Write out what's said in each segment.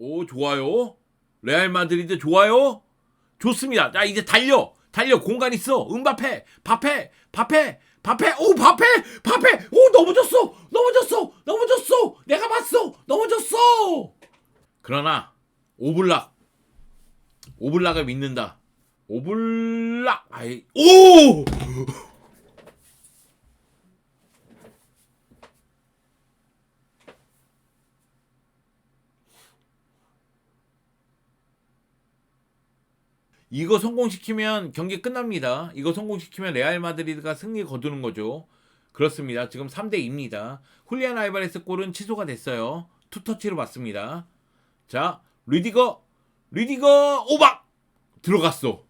오, 좋아요. 레알 마드리드 좋아요. 좋습니다. 자, 이제 달려. 공간 있어. 바페. 오, 바페. 오, 넘어졌어. 내가 봤어. 넘어졌어. 그러나 오블락을 믿는다. 오블락. 아이. 오! 이거 성공시키면 경기 끝납니다. 이거 성공시키면 레알 마드리드가 승리 거두는 거죠. 그렇습니다. 지금 3대 2입니다. 훌리안 알바레스 골은 취소가 됐어요. 투터치로 맞습니다. 자, 리디거 오박 들어갔어.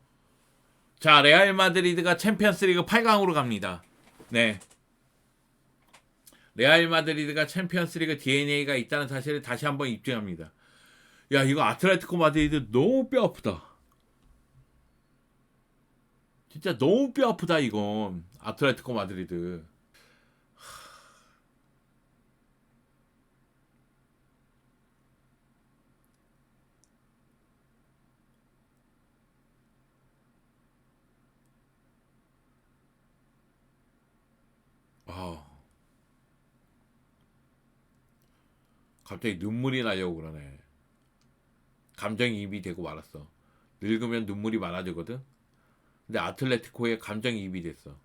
자, 레알 마드리드가 챔피언스리그 8강으로 갑니다. 네. 레알 마드리드가 챔피언스리그 DNA가 있다는 사실을 다시 한번 입증합니다. 야, 이거 아틀레티코 마드리드 너무 뼈 아프다. 진짜 너무 뼈 아프다 이건. 아틀레티코 마드리드. 아, 갑자기 눈물이 나려고 그러네. 감정이입이 되고 말았어. 늙으면 눈물이 많아지거든. 근데 아틀레티코에 감정이입이 됐어.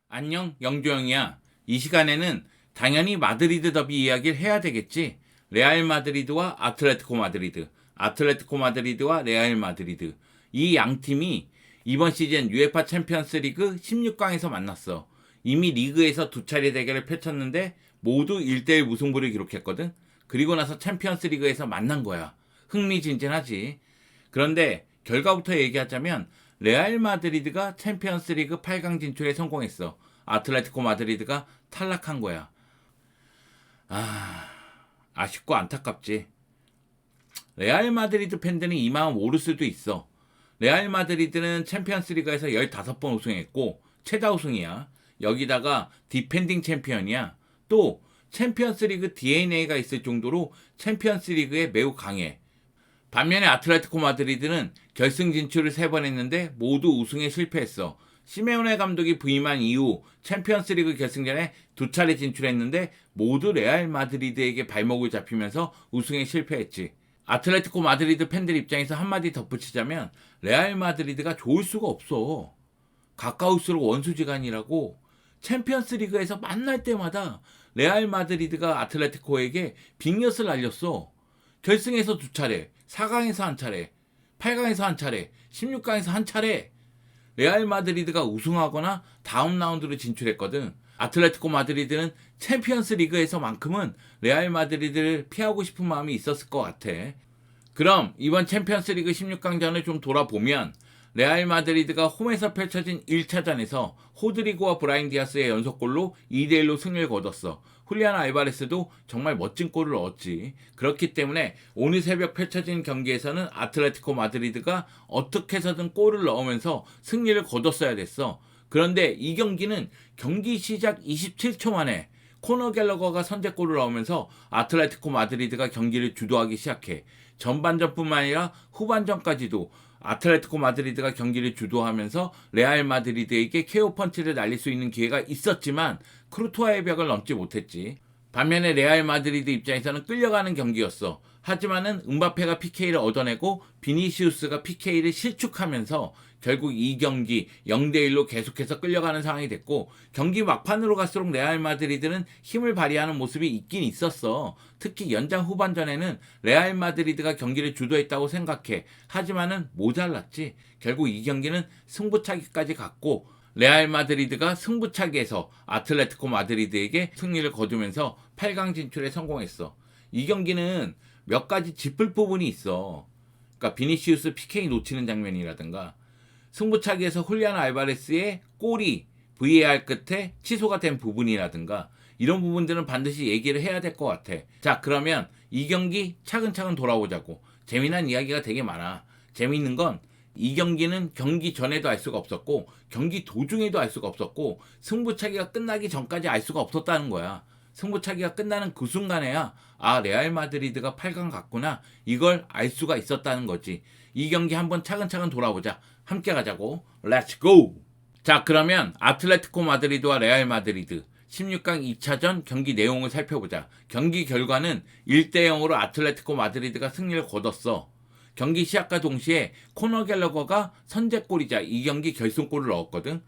안녕, 영조형이야. 이 시간에는 당연히 마드리드 더비 이야기를 해야 되겠지. 레알 마드리드와 아틀레티코 마드리드와 레알 마드리드. 이 양 팀이 이번 시즌 UEFA 챔피언스 리그 16강에서 만났어. 이미 리그에서 두 차례 대결을 펼쳤는데 모두 1대1 무승부를 기록했거든. 그리고 나서 챔피언스 리그에서 만난 거야. 흥미진진하지. 그런데 결과부터 얘기하자면 레알 마드리드가 챔피언스 리그 8강 진출에 성공했어. 아틀레티코 마드리드가 탈락한 거야. 아쉽고 안타깝지. 레알 마드리드 팬들은 이 마음 모를 수도 있어. 레알 마드리드는 챔피언스 리그에서 15번 우승했고 최다 우승이야. 여기다가 디펜딩 챔피언이야. 또 챔피언스 리그 DNA가 있을 정도로 챔피언스 리그에 매우 강해. 반면에 아틀레티코 마드리드는 결승 진출을 3번 했는데 모두 우승에 실패했어. 시메오네 감독이 부임한 이후 챔피언스 리그 결승전에 2차례 진출했는데 모두 레알 마드리드에게 발목을 잡히면서 우승에 실패했지. 아틀레티코 마드리드 팬들 입장에서 한마디 덧붙이자면 레알 마드리드가 좋을 수가 없어. 가까울수록 원수지간이라고. 챔피언스 리그에서 만날 때마다 레알 마드리드가 아틀레티코에게 빅엿을 날렸어. 결승에서 2차례, 4강에서 1차례, 8강에서 1차례, 16강에서 1차례. 레알 마드리드가 우승하거나 다음 라운드로 진출했거든. 아틀레티코 마드리드는 챔피언스 리그에서만큼은 레알 마드리드를 피하고 싶은 마음이 있었을 것 같아. 그럼 이번 챔피언스 리그 16강전을 좀 돌아보면 레알 마드리드가 홈에서 펼쳐진 1차전에서 호드리고와 브라임 디아스의 연속골로 2대1로 승리를 거뒀어. 훌리안 알바레스도 정말 멋진 골을 넣었지. 그렇기 때문에 오늘 새벽 펼쳐진 경기에서는 아틀레티코 마드리드가 어떻게 해서든 골을 넣으면서 승리를 거뒀어야 됐어. 그런데 이 경기는 경기 시작 27초 만에 코너 갤러거가 선제골을 넣으면서 아틀레티코 마드리드가 경기를 주도하기 시작해. 전반전뿐만 아니라 후반전까지도 아틀레티코 마드리드가 경기를 주도하면서 레알 마드리드에게 KO 펀치를 날릴 수 있는 기회가 있었지만 크루토아의 벽을 넘지 못했지. 반면에 레알 마드리드 입장에서는 끌려가는 경기였어. 하지만은 음바페가 PK를 얻어내고 비니시우스가 PK를 실축하면서 결국 이 경기 0대1로 계속해서 끌려가는 상황이 됐고, 경기 막판으로 갈수록 레알 마드리드는 힘을 발휘하는 모습이 있긴 있었어. 특히 연장 후반전에는 레알 마드리드가 경기를 주도했다고 생각해. 하지만은 모자랐지. 결국 이 경기는 승부차기까지 갔고 레알 마드리드가 승부차기에서 아틀레티코 마드리드에게 승리를 거두면서 8강 진출에 성공했어. 이 경기는 몇 가지 짚을 부분이 있어. 그러니까 비니시우스 PK 놓치는 장면이라든가 승부차기에서 훌리안 알바레스의 골이 VAR 끝에 취소가 된 부분이라든가 이런 부분들은 반드시 얘기를 해야 될 것 같아. 자, 그러면 이 경기 차근차근 돌아보자고. 재미난 이야기가 되게 많아. 재미있는 건 이 경기는 경기 전에도 알 수가 없었고 경기 도중에도 알 수가 없었고 승부차기가 끝나기 전까지 알 수가 없었다는 거야. 승부차기가 끝나는 그 순간에야 아, 레알 마드리드가 8강 갔구나, 이걸 알 수가 있었다는 거지. 이 경기 한번 차근차근 돌아보자. 함께 가자고. 렛츠 고! 자, 그러면 아틀레티코 마드리드와 레알 마드리드 16강 2차전 경기 내용을 살펴보자. 경기 결과는 1대0으로 아틀레티코 마드리드가 승리를 거뒀어. 경기 시작과 동시에 코너 갤러거가 선제골이자 이 경기 결승골을 넣었거든.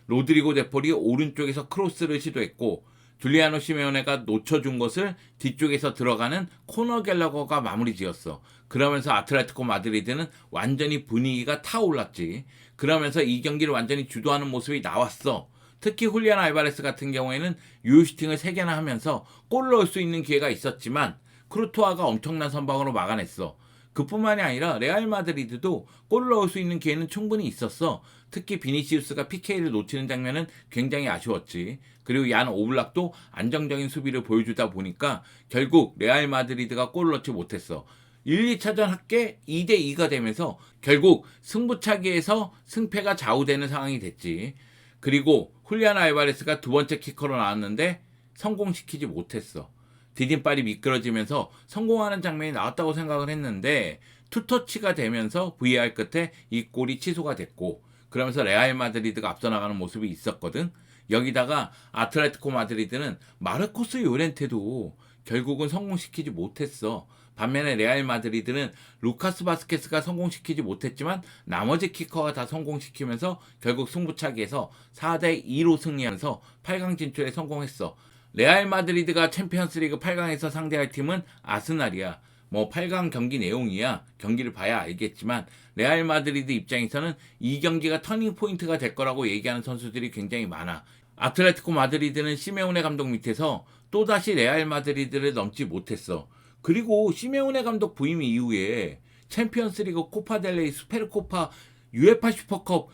로드리고 데폴이 오른쪽에서 크로스를 시도했고 줄리아노 시메오네가 놓쳐준 것을 뒤쪽에서 들어가는 코너 갤러거가 마무리 지었어. 그러면서 아틀레티코 마드리드는 완전히 분위기가 타올랐지. 그러면서 이 경기를 완전히 주도하는 모습이 나왔어. 특히 훌리안 알바레스 같은 경우에는 유효슈팅을 3개나 하면서 골을 넣을 수 있는 기회가 있었지만 크루토아가 엄청난 선방으로 막아냈어. 그뿐만이 아니라 레알 마드리드도 골을 넣을 수 있는 기회는 충분히 있었어. 특히 비니시우스가 PK를 놓치는 장면은 굉장히 아쉬웠지. 그리고 얀 오블락도 안정적인 수비를 보여주다 보니까 결국 레알 마드리드가 골을 넣지 못했어. 1, 2차전 합계 2대2가 되면서 결국 승부차기에서 승패가 좌우되는 상황이 됐지. 그리고 훌리안 알바레스가 두 번째 키커로 나왔는데 성공시키지 못했어. 디딤발이 미끄러지면서 성공하는 장면이 나왔다고 생각을 했는데 투터치가 되면서 VAR 끝에 이 골이 취소가 됐고, 그러면서 레알 마드리드가 앞서 나가는 모습이 있었거든. 여기다가 아틀레티코 마드리드는 마르코스 요렌테도 결국은 성공시키지 못했어. 반면에 레알 마드리드는 루카스 바스케스가 성공시키지 못했지만 나머지 키커가 다 성공시키면서 결국 승부차기에서 4대2로 승리하면서 8강 진출에 성공했어. 레알 마드리드가 챔피언스리그 8강에서 상대할 팀은 아스날이야. 뭐 8강 경기 내용이야. 경기를 봐야 알겠지만 레알 마드리드 입장에서는 이 경기가 터닝 포인트가 될 거라고 얘기하는 선수들이 굉장히 많아. 아틀레티코 마드리드는 시메오네 감독 밑에서 또다시 레알 마드리드를 넘지 못했어. 그리고 시메오네 감독 부임 이후에 챔피언스리그, 코파델레이, 스페르코파, UEFA 슈퍼컵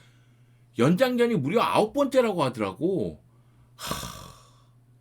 연장전이 무려 9번째라고 하더라고.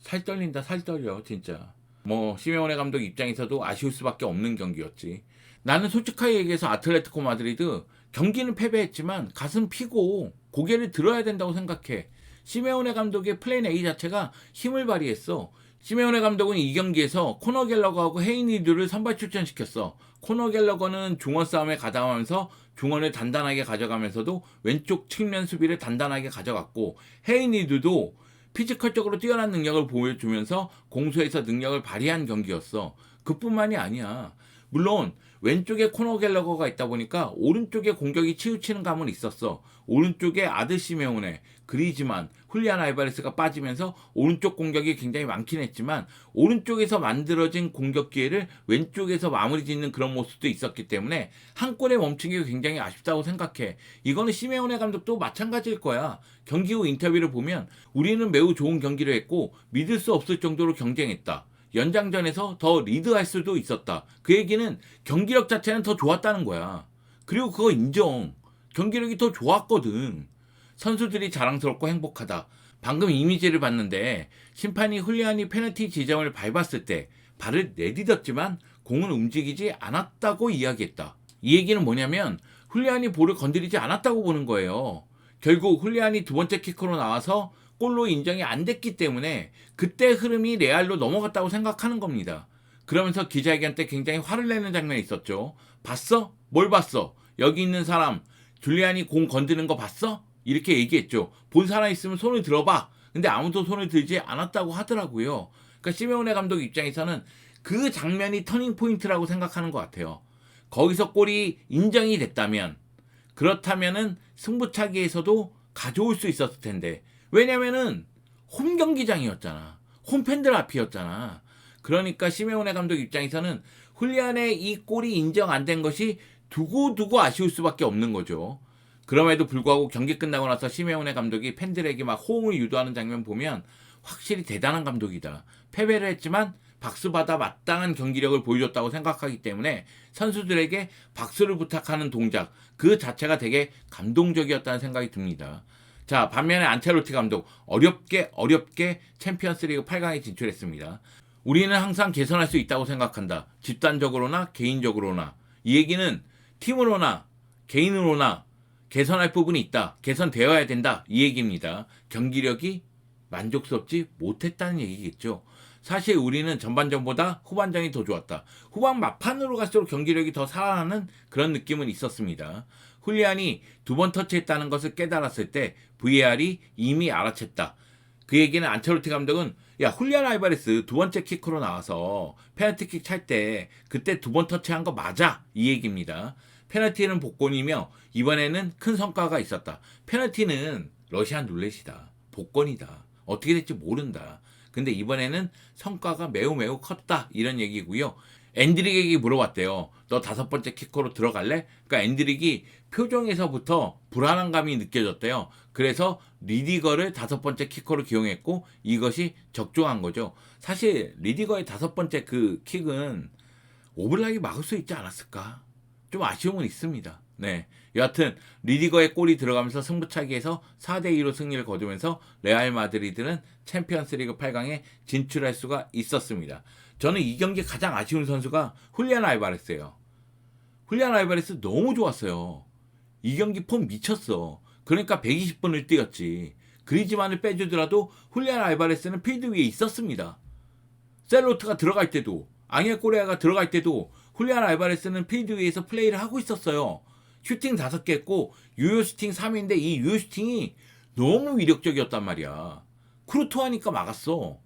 살 떨린다, 살 떨려 진짜. 뭐 시메오네 감독 입장에서도 아쉬울 수밖에 없는 경기였지. 나는 솔직하게 얘기해서 아틀레티코 마드리드 경기는 패배했지만 가슴 피고 고개를 들어야 된다고 생각해. 시메오네 감독의 플랜 A 자체가 힘을 발휘했어. 시메오네 감독은 이 경기에서 코너 갤러거하고 헤이니드를 선발 출전시켰어. 코너 갤러거는 중원 싸움에 가담하면서 중원을 단단하게 가져가면서도 왼쪽 측면 수비를 단단하게 가져갔고, 헤이니드도 피지컬적으로 뛰어난 능력을 보여주면서 공수에서 능력을 발휘한 경기였어. 그뿐만이 아니야. 물론 왼쪽에 코너 갤러거가 있다 보니까 오른쪽에 공격이 치우치는 감은 있었어. 오른쪽에 아들 시메오네, 그리즈만, 훌리안 알바레스가 빠지면서 오른쪽 공격이 굉장히 많긴 했지만 오른쪽에서 만들어진 공격 기회를 왼쪽에서 마무리 짓는 그런 모습도 있었기 때문에 한 골에 멈춘 게 굉장히 아쉽다고 생각해. 이거는 시메오네 감독도 마찬가지일 거야. 경기 후 인터뷰를 보면 우리는 매우 좋은 경기를 했고 믿을 수 없을 정도로 경쟁했다. 연장전에서 더 리드할 수도 있었다. 그 얘기는 경기력 자체는 더 좋았다는 거야. 그리고 그거 인정. 경기력이 더 좋았거든. 선수들이 자랑스럽고 행복하다. 방금 이미지를 봤는데 심판이 훌리안이 페널티 지점을 밟았을 때 발을 내딛었지만 공은 움직이지 않았다고 이야기했다. 이 얘기는 뭐냐면 훌리안이 볼을 건드리지 않았다고 보는 거예요. 결국 훌리안이 두 번째 키커로 나와서 골로 인정이 안 됐기 때문에 그때 흐름이 레알로 넘어갔다고 생각하는 겁니다. 그러면서 기자회견 때 굉장히 화를 내는 장면이 있었죠. 봤어? 뭘 봤어? 여기 있는 사람 줄리안이 공 건드는 거 봤어? 이렇게 얘기했죠. 본 사람 있으면 손을 들어봐. 근데 아무도 손을 들지 않았다고 하더라고요. 그러니까 시메오네 감독 입장에서는 그 장면이 터닝 포인트라고 생각하는 것 같아요. 거기서 골이 인정이 됐다면, 그렇다면은 승부차기에서도 가져올 수 있었을 텐데, 왜냐면은 홈 경기장이었잖아. 홈팬들 앞이었잖아. 그러니까 시메오네 감독 입장에서는 훌리안의 이 골이 인정 안 된 것이 두고두고 아쉬울 수밖에 없는 거죠. 그럼에도 불구하고 경기 끝나고 나서 시메오네 감독이 팬들에게 막 호응을 유도하는 장면 보면 확실히 대단한 감독이다. 패배를 했지만 박수받아 마땅한 경기력을 보여줬다고 생각하기 때문에 선수들에게 박수를 부탁하는 동작 그 자체가 되게 감동적이었다는 생각이 듭니다. 자, 반면에 안첼로티 감독 어렵게 챔피언스리그 8강에 진출했습니다. 우리는 항상 개선할 수 있다고 생각한다. 집단적으로나 개인적으로나. 이 얘기는 팀으로나 개인으로나 개선할 부분이 있다. 개선되어야 된다. 이 얘기입니다. 경기력이 만족스럽지 못했다는 얘기겠죠. 사실 우리는 전반전보다 후반전이 더 좋았다. 후반 막판으로 갈수록 경기력이 더 살아나는 그런 느낌은 있었습니다. 훌리안이 두 번 터치했다는 것을 깨달았을 때 VAR이 이미 알아챘다. 그 얘기는 안첼로티 감독은 야 훌리안 알바레스 두 번째 키커로 나와서 페널티킥 찰 때 그때 두 번 터치한 거 맞아. 이 얘기입니다. 페널티는 복권이며 이번에는 큰 성과가 있었다. 페널티는 러시안 룰렛이다. 복권이다. 어떻게 될지 모른다. 근데 이번에는 성과가 매우 매우 컸다. 이런 얘기고요. 엔드릭에게 물어봤대요. 너 다섯 번째 키커로 들어갈래? 그러니까 엔드릭이 표정에서부터 불안한 감이 느껴졌대요. 그래서 리디거를 다섯 번째 키커로 기용했고 이것이 적중한 거죠. 사실 리디거의 다섯 번째 그 킥은 오블락이 막을 수 있지 않았을까? 좀 아쉬움은 있습니다. 네. 여하튼 리디거의 골이 들어가면서 승부차기에서 4대2로 승리를 거두면서 레알 마드리드는 챔피언스리그 8강에 진출할 수가 있었습니다. 저는 이 경기 가장 아쉬운 선수가 훌리안 알바레스예요. 훌리안 알바레스 너무 좋았어요. 이 경기 폼 미쳤어. 그러니까 120분을 뛰었지. 그리즈만을 빼주더라도 훌리안 알바레스는 필드 위에 있었습니다. 셀로트가 들어갈 때도 앙헬 코레아가 들어갈 때도 훌리안 알바레스는 필드 위에서 플레이를 하고 있었어요. 슈팅 5개 했고 유효 슈팅 3위인데 이 유효 슈팅이 너무 위력적이었단 말이야. 크루토하니까 막았어.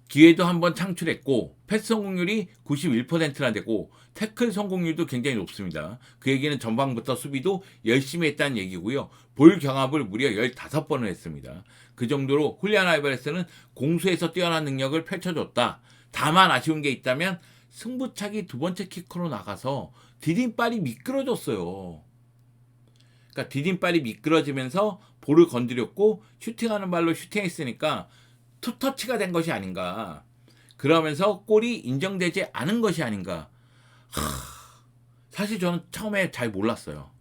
기회도 한번 창출했고 패스 성공률이 91%나 되고 태클 성공률도 굉장히 높습니다. 그 얘기는 전방부터 수비도 열심히 했다는 얘기고요. 볼 경합을 무려 15번을 했습니다. 그 정도로 훌리안 알바레스는 공수에서 뛰어난 능력을 펼쳐줬다. 다만 아쉬운 게 있다면 승부차기 두 번째 키커로 나가서 디딤발이 미끄러졌어요. 그러니까 디딤발이 미끄러지면서 볼을 건드렸고 슈팅하는 발로 슈팅했으니까 투터치가 된 것이 아닌가. 그러면서 골이 인정되지 않은 것이 아닌가. 사실 저는 처음에 잘 몰랐어요.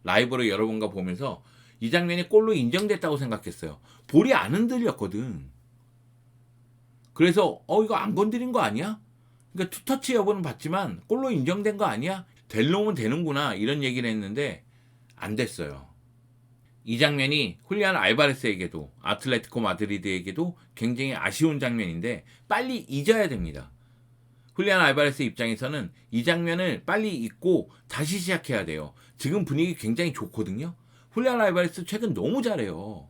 라이브로 여러 번가 보면서 이 장면이 골로 인정됐다고 생각했어요. 볼이 안 흔들렸거든. 그래서 이거 안 건드린 거 아니야? 그러니까 투터치 여부는 봤지만 골로 인정된 거 아니야? 될 놈은 되는구나 이런 얘기를 했는데 안 됐어요. 이 장면이 훌리안 알바레스에게도 아틀레티코 마드리드에게도 굉장히 아쉬운 장면인데 빨리 잊어야 됩니다. 훌리안 알바레스 입장에서는 이 장면을 빨리 잊고 다시 시작해야 돼요. 지금 분위기 굉장히 좋거든요. 훌리안 알바레스 최근 너무 잘해요.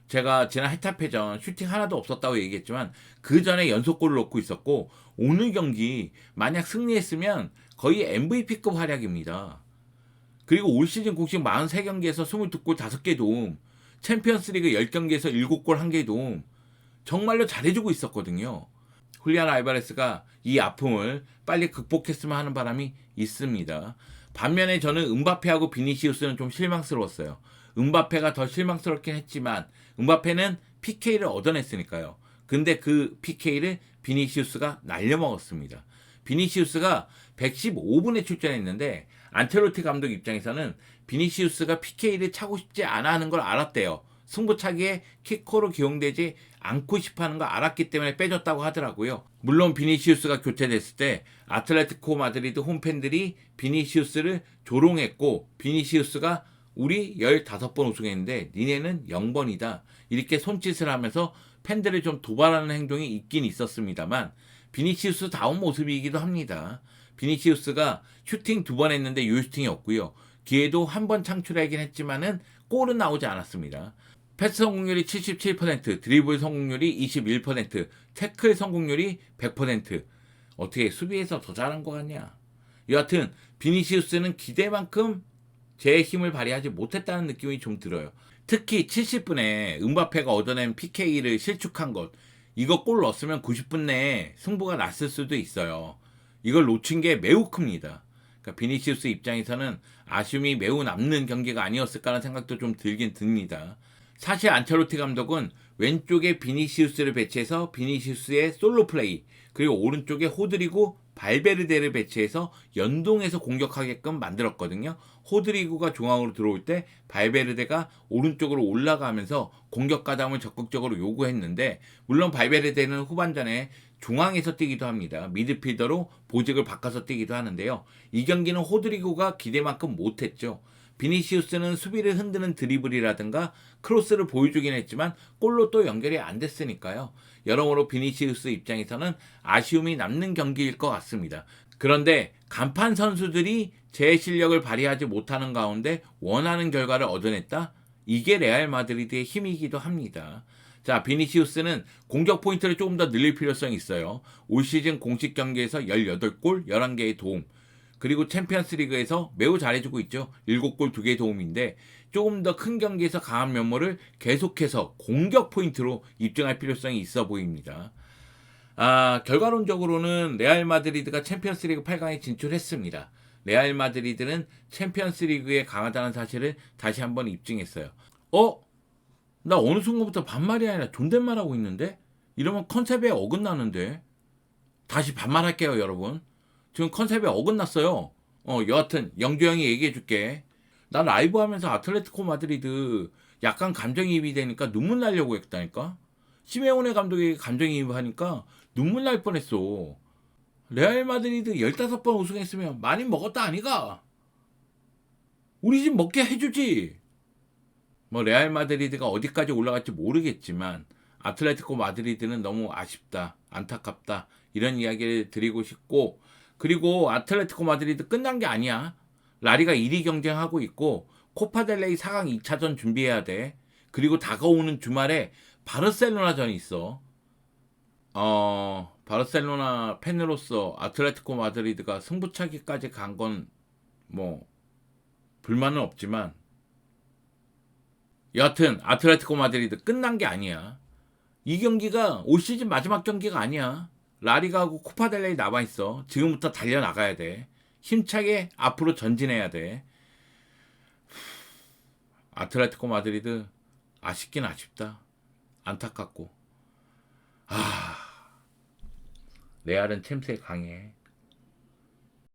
제가 지난 헤타페전 슈팅 하나도 없었다고 얘기했지만 그 전에 연속골을 넣고 있었고 오늘 경기 만약 승리했으면 거의 MVP급 활약입니다. 그리고 올 시즌 공식 43경기에서 22골 5개 도움, 챔피언스리그 10경기에서 7골 1개 도움, 정말로 잘해주고 있었거든요. 훌리안 알바레스가 이 아픔을 빨리 극복했으면 하는 바람이 있습니다. 반면에 저는 음바페하고 비니시우스는 좀 실망스러웠어요. 음바페가 더 실망스럽긴 했지만 음바페는 PK를 얻어냈으니까요. 근데 그 PK를 비니시우스가 날려먹었습니다. 비니시우스가 115분에 출전했는데 안첼로티 감독 입장에서는 비니시우스가 PK를 차고 싶지 않아 하는 걸 알았대요. 승부차기에 키커로 기용되지 않고 싶어 하는 걸 알았기 때문에 빼줬다고 하더라고요. 물론 비니시우스가 교체됐을 때 아틀레티코 마드리드 홈팬들이 비니시우스를 조롱했고 비니시우스가 우리 15번 우승했는데 니네는 0번이다. 이렇게 손짓을 하면서 팬들을 좀 도발하는 행동이 있긴 있었습니다만 비니시우스 다운 모습이기도 합니다. 비니시우스가 슈팅 2번 했는데 유슈팅이 없고요. 기회도 한 번 창출하긴 했지만은 골은 나오지 않았습니다. 패스 성공률이 77%, 드리블 성공률이 21%, 태클 성공률이 100%. 어떻게 수비에서 더 잘한 것 같냐? 여하튼 비니시우스는 기대만큼 제 힘을 발휘하지 못했다는 느낌이 좀 들어요. 특히 70분에 음바페가 얻어낸 PK를 실축한 것. 이거 골 넣었으면 90분 내에 승부가 났을 수도 있어요. 이걸 놓친 게 매우 큽니다. 그러니까 비니시우스 입장에서는 아쉬움이 매우 남는 경기가 아니었을까라는 생각도 좀 들긴 듭니다. 사실 안첼로티 감독은 왼쪽에 비니시우스를 배치해서 비니시우스의 솔로 플레이, 그리고 오른쪽에 호드리고 발베르데를 배치해서 연동해서 공격하게끔 만들었거든요. 호드리고가 중앙으로 들어올 때 발베르데가 오른쪽으로 올라가면서 공격 가담을 적극적으로 요구했는데 물론 발베르데는 후반전에 중앙에서 뛰기도 합니다. 미드필더로 보직을 바꿔서 뛰기도 하는데요. 이 경기는 호드리고가 기대만큼 못했죠. 비니시우스는 수비를 흔드는 드리블이라든가 크로스를 보여주긴 했지만 골로 또 연결이 안 됐으니까요. 여러모로 비니시우스 입장에서는 아쉬움이 남는 경기일 것 같습니다. 그런데 간판 선수들이 제 실력을 발휘하지 못하는 가운데 원하는 결과를 얻어냈다? 이게 레알 마드리드의 힘이기도 합니다. 자, 비니시우스는 공격 포인트를 조금 더 늘릴 필요성이 있어요. 올 시즌 공식 경기에서 18골, 11개의 도움. 그리고 챔피언스 리그에서 매우 잘해주고 있죠. 7골 2개의 도움인데 조금 더 큰 경기에서 강한 면모를 계속해서 공격 포인트로 입증할 필요성이 있어 보입니다. 결과론적으로는 레알 마드리드가 챔피언스 리그 8강에 진출했습니다. 레알 마드리드는 챔피언스 리그에 강하다는 사실을 다시 한번 입증했어요. 나 어느 순간부터 반말이 아니라 존댓말하고 있는데? 이러면 컨셉에 어긋나는데? 다시 반말할게요, 여러분. 지금 컨셉에 어긋났어요. 여하튼 영주 형이 얘기해줄게. 나 라이브 하면서 아틀레티코 마드리드 약간 감정이입이 되니까 눈물 나려고 했다니까? 시메오네 감독이 감정이입하니까 눈물 날 뻔했어. 레알 마드리드 15번 우승했으면 많이 먹었다 아니가? 우리 집 먹게 해주지. 뭐 레알 마드리드가 어디까지 올라갈지 모르겠지만 아틀레티코 마드리드는 너무 아쉽다, 안타깝다 이런 이야기를 드리고 싶고, 그리고 아틀레티코 마드리드 끝난 게 아니야. 라리가 1위 경쟁하고 있고 코파델레이 4강 2차전 준비해야 돼. 그리고 다가오는 주말에 바르셀로나전이 있어. 바르셀로나 팬으로서 아틀레티코 마드리드가 승부차기까지 간 건 뭐 불만은 없지만 여하튼 아틀레티코 마드리드 끝난 게 아니야. 이 경기가 올 시즌 마지막 경기가 아니야. 라리가하고 코파델레이 남아있어. 지금부터 달려나가야 돼. 힘차게 앞으로 전진해야 돼. 아틀레티코 마드리드 아쉽긴 아쉽다. 안타깝고. 레알은 챔스에 강해.